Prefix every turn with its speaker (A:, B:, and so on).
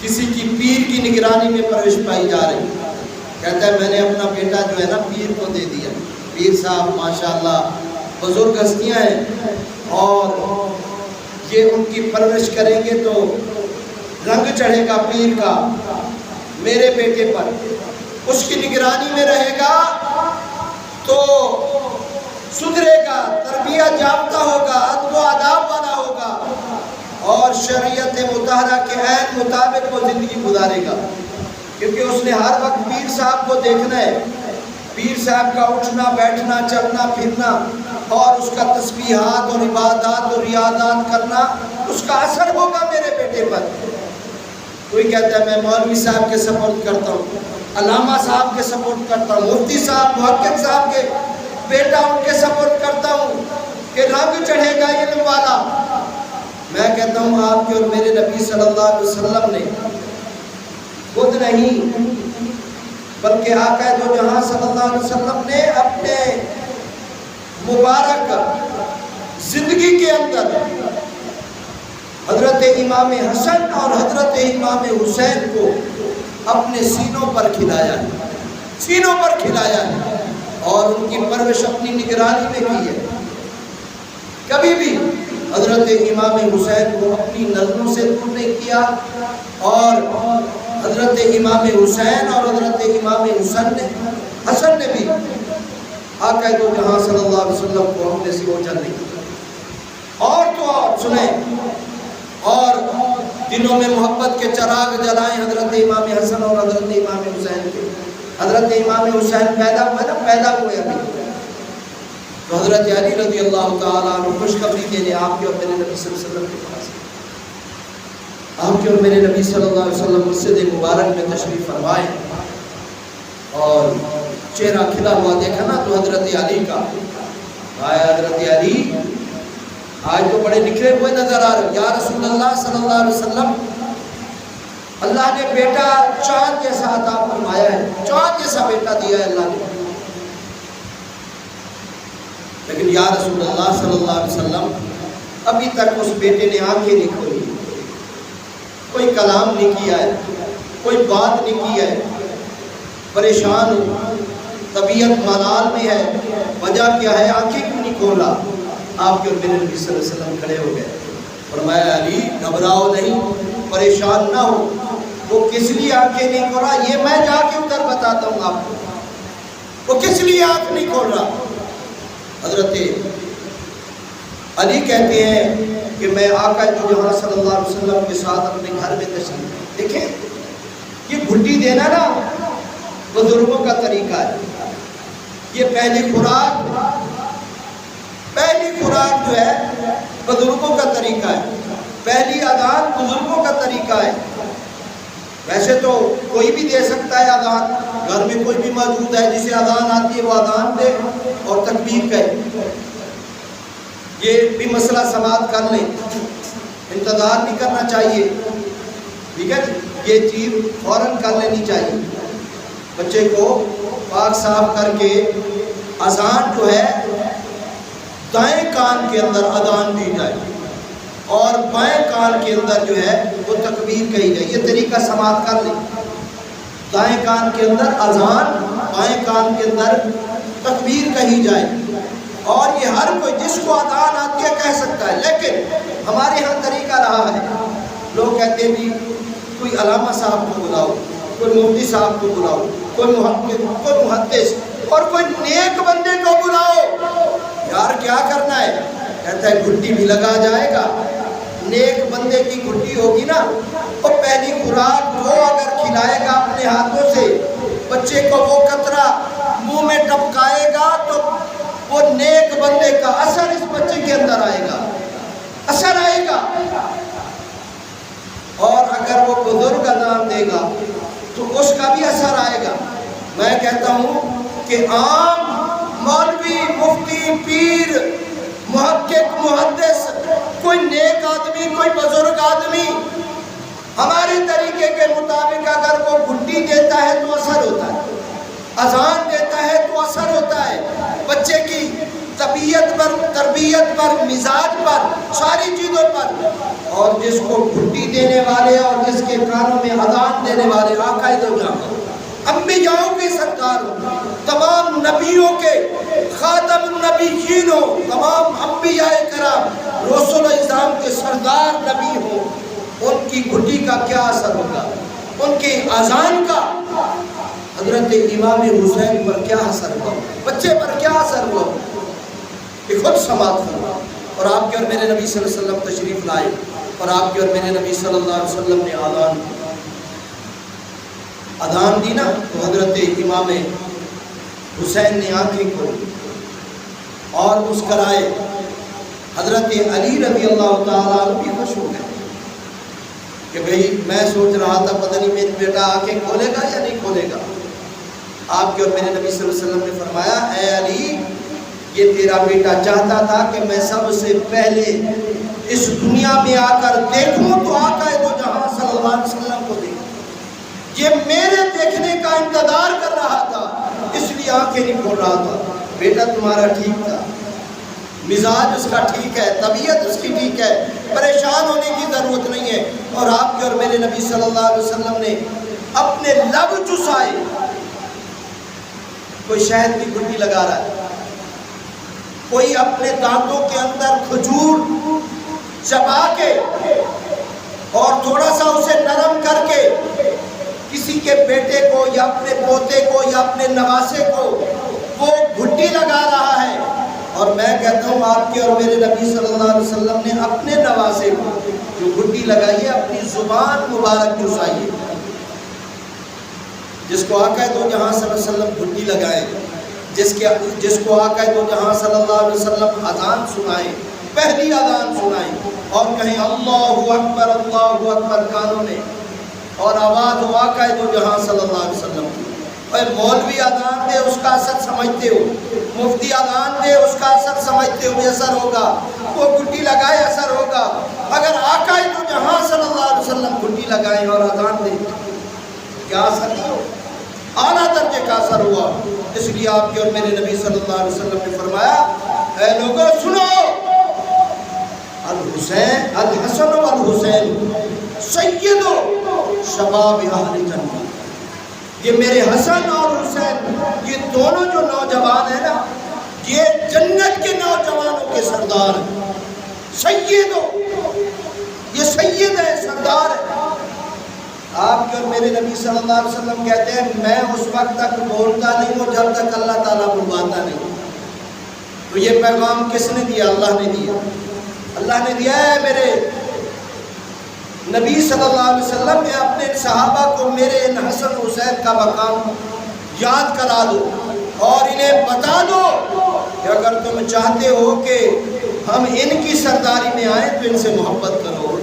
A: کسی کی پیر کی نگرانی میں پرورش پائی جا رہی. کہتا ہے میں نے اپنا بیٹا جو ہے نا پیر کو دے دیا. پیر صاحب ماشاءاللہ بزرگ ہستیاں ہیں اور یہ ان کی پرورش کریں گے تو رنگ چڑھے گا پیر کا میرے بیٹے پر. اس کی نگرانی میں رہے گا تو سدھرے گا، تربیت یافتہ ہوگا، ادب و آداب والا ہوگا اور شریعت مطہرہ کے عین مطابق وہ زندگی گزارے گا. کیونکہ اس نے ہر وقت پیر صاحب کو دیکھنا ہے. پیر صاحب کا اٹھنا بیٹھنا چلنا پھرنا اور اس کا تسبیحات اور عبادات اور ریاضات کرنا، اس کا اثر ہوگا میرے بیٹے پر. کوئی کہتا ہے میں مولوی صاحب کے سپورٹ کرتا ہوں، علامہ صاحب کے سپورٹ کرتا ہوں، مفتی صاحب محقق صاحب کے بیٹا ان کے سپورٹ کرتا ہوں کہ رنگ چڑھے گا علم والا. میں کہتا ہوں آپ کے اور میرے نبی صلی اللہ علیہ وسلم نے خود نہیں بلکہ آقا دو جہاں صلی اللہ علیہ وسلم نے اپنے مبارک زندگی کے اندر حضرت امام حسن اور حضرت امام حسین کو اپنے سینوں پر کھلایا ہے، سینوں پر کھلایا ہے اور ان کی پرورش اپنی نگرانی میں کی ہے. کبھی بھی حضرت امام حسین کو اپنی نظروں سے دور نہیں کیا اور حضرت امام حسین اور حضرت امام حسن نے بھی آقا دو جہاں صلی اللہ علیہ وسلم کو اپنے سے اوجھل نہیں کیا. اور تو اور سنیں اور دلوں میں محبت کے چراغ جلائیں حضرت امام حسن اور حضرت امام حسین کے. حضرت امام حسین پیدا ہوئے ابھی تو حضرت علی رضی اللہ تعالیٰ عنہ خوشخبری دینے آپ کے اور میرے نبی صلی اللہ علیہ وسلم کے پاس. آپ کے اور میرے نبی صلی اللہ علیہ وسلم مسجد مبارک میں تشریف فرمائے اور چہرہ کھلا ہوا دیکھا نا تو حضرت علی کا آیا. حضرت علی آج تو بڑے نکھرے ہوئے نظر آ رہے. یا رسول اللہ صلی اللہ علیہ وسلم اللہ نے بیٹا چاند جیسا عطا فرمایا ہے، چاند جیسا بیٹا دیا ہے اللہ نے، لیکن یا رسول اللہ صلی اللہ علیہ وسلم ابھی تک اس بیٹے نے آنکھیں نہیں کھولی، کوئی کلام نہیں کیا ہے، کوئی بات نہیں کی ہے. پریشان ہوں، طبیعت ملال میں ہے، وجہ کیا ہے؟ آنکھیں کیوں نہیں کھولا؟ آپ کے اور میرے نبی صلی اللہ علیہ وسلم کھڑے ہو گئے. فرمایا علی گھبراؤ نہیں، پریشان نہ ہو. وہ کس لیے آنکھیں نہیں کھول رہا یہ میں جا کے ادھر بتاتا ہوں آپ کو. وہ کس لیے آنکھ نہیں کھول رہا؟ حضرت علی کہتے ہیں کہ میں آقا دو جہاں صلی اللہ علیہ وسلم کے ساتھ اپنے گھر میں تشریف. دیکھیں یہ گھٹی دینا نا بزرگوں کا طریقہ ہے. یہ پہلی خوراک جو ہے بزرگوں کا طریقہ ہے. پہلی اذان بزرگوں کا طریقہ ہے. ویسے تو کوئی بھی دے سکتا ہے اذان، گھر میں کوئی بھی موجود ہے جسے اذان آتی ہے وہ اذان دے اور تکبیر کہے. یہ بھی مسئلہ سماعت کر لیں، انتظار نہیں کرنا چاہیے. ٹھیک ہے، یہ چیز فوراً کر لینی چاہیے. بچے کو پاک صاف کر کے اذان جو ہے دائیں کان کے اندر اذان دی جائے اور بائیں کان کے اندر جو ہے وہ تکبیر کہی جائے. یہ طریقہ سماعت کر لیں. دائیں کان کے اندر اذان، بائیں کان کے اندر تکبیر کہی جائے. اور یہ ہر کوئی جس کو اذان آتی ہے کہہ سکتا ہے. لیکن ہمارے ہاں طریقہ رہا ہے، لوگ کہتے ہیں جی کوئی علامہ صاحب کو بلاؤ، کوئی مفتی صاحب کو بلاؤ، کوئی محقق، کوئی محدث اور کوئی نیک بندے کو بلاؤ. یار کیا کرنا ہے؟ کہتا ہے گھٹی بھی لگا جائے گا. نیک بندے کی گھٹی ہوگی نا، وہ پہلی خوراک وہ اگر کھلائے گا اپنے ہاتھوں سے بچے کو، وہ قطرہ منہ میں ٹپکائے گا تو وہ نیک بندے کا اثر اس بچے کے اندر آئے گا، اثر آئے گا. اور اگر وہ بزرگ اذان دے گا تو اس کا بھی اثر آئے گا. میں کہتا ہوں کہ عام مولوی، مفتی، پیر، محقق، محدث، کوئی نیک آدمی، کوئی بزرگ آدمی ہمارے طریقے کے مطابق اگر وہ گھٹی دیتا ہے تو اثر ہوتا ہے، اذان دیتا ہے تو اثر ہوتا ہے. بچے کی طبیعت پر، تربیت پر، مزاج پر، ساری چیزوں پر، اور جس کو گھٹی دینے والے اور جس کے کانوں میں اذان دینے والے آقا دو جہاں، انبیاؤں کے سردار ہو، تمام نبیوں کے خاتم النبیین ہو، تمام انبیاء کرام رسول اعظام کے سردار نبی ہو، ان کی گھٹی کا کیا اثر ہوگا، ان کی اذان کا حضرت امام حسین پر کیا اثر ہوا، بچے پر کیا اثر ہوا، کہ خود سماعت فرما۔ اور آپ کے اور میرے نبی صلی اللہ علیہ وسلم تشریف لائے، اور آپ کے اور میرے نبی صلی اللہ علیہ وسلم نے اذان دی نا، تو حضرت امام حسین نے آنکھیں کھولی اور مسکرائے۔ حضرت علی رضی اللہ تعالیٰ عنہ بھی خوش ہو گئے کہ بھئی میں سوچ رہا تھا پتہ نہیں میرا بیٹا آنکھیں کھولے گا یا نہیں کھولے گا۔ آپ کے اور میرے نبی صلی اللہ علیہ وسلم نے فرمایا، اے علی، یہ تیرا بیٹا چاہتا تھا کہ میں سب سے پہلے اس دنیا میں آ کر دیکھوں تو آقا دو جہاں صلی اللہ علیہ وسلم کو دیکھوں، یہ میرے دیکھنے کا انتظار کر رہا تھا، اس لیے آنکھیں نہیں کھول رہا تھا۔ بیٹا تمہارا ٹھیک تھا، مزاج اس کا ٹھیک ہے، طبیعت اس کی ٹھیک ہے، پریشان ہونے کی ضرورت نہیں ہے۔ اور آپ کے اور میرے نبی صلی اللہ علیہ وسلم نے اپنے لب چسائے۔ کوئی شہد کی گھٹی لگا رہا ہے، کوئی اپنے دانتوں کے اندر کھجور چبا کے اور تھوڑا سا اسے نرم کر کے کسی کے بیٹے کو یا اپنے پوتے کو یا اپنے نواسے کو وہ گھٹی لگا رہا ہے۔ اور میں کہتا ہوں آپ کے اور میرے نبی صلی اللہ علیہ وسلم نے اپنے نواسے کو جو گھٹی لگائی ہے اپنی زبان مبارک چسائیے۔ جس کو آقا دو جہاں صلی اللہ علیہ وسلم گھٹی لگائے، جس کو آقا دو جہاں صلی اللہ علیہ وسلم اذان سنائیں، پہلی اذان سنائیں اور کہیں اللہ اکبر کانوں میں، اور آواز ہو آقا دو جہاں صلی اللہ علیہ وسلم کی۔ اور مولوی اذان دے اس کا اثر سمجھتے ہو، مفتی اذان دے اس کا اثر سمجھتے ہو، اثر ہوگا، وہ گھٹی لگائے اثر ہوگا۔ اگر آقا دو جہاں صلی اللہ علیہ وسلم گھٹی لگائیں اور اذان دیں کیا اثر نہیں ہو، اعلیٰ درجے کا اثر ہوا۔ اس لیے آپ کے اور میرے نبی صلی اللہ علیہ وسلم نے فرمایا، اے لوگوں سنو، الحسین الحسن والحسین سید شباب اہل جنت، یہ میرے حسن اور حسین یہ دونوں جو نوجوان ہیں نا، یہ جنت کے نوجوانوں کے سردار ہیں، سید یہ سید ہے، سردار ہے۔ آپ کے اور میرے نبی صلی اللہ علیہ وسلم کہتے ہیں میں اس وقت تک بولتا نہیں ہوں جب تک اللہ تعالیٰ بلواتا نہیں۔ تو یہ پیغام کس نے دیا؟ اللہ نے دیا۔ اللہ نے دیا ہے میرے نبی صلی اللہ علیہ وسلم نے اپنے صحابہ کو میرے ان حسن حسین کا مقام یاد کرا دو اور انہیں بتا دو کہ اگر تم چاہتے ہو کہ ہم ان کی سرداری میں آئیں تو ان سے محبت کرو،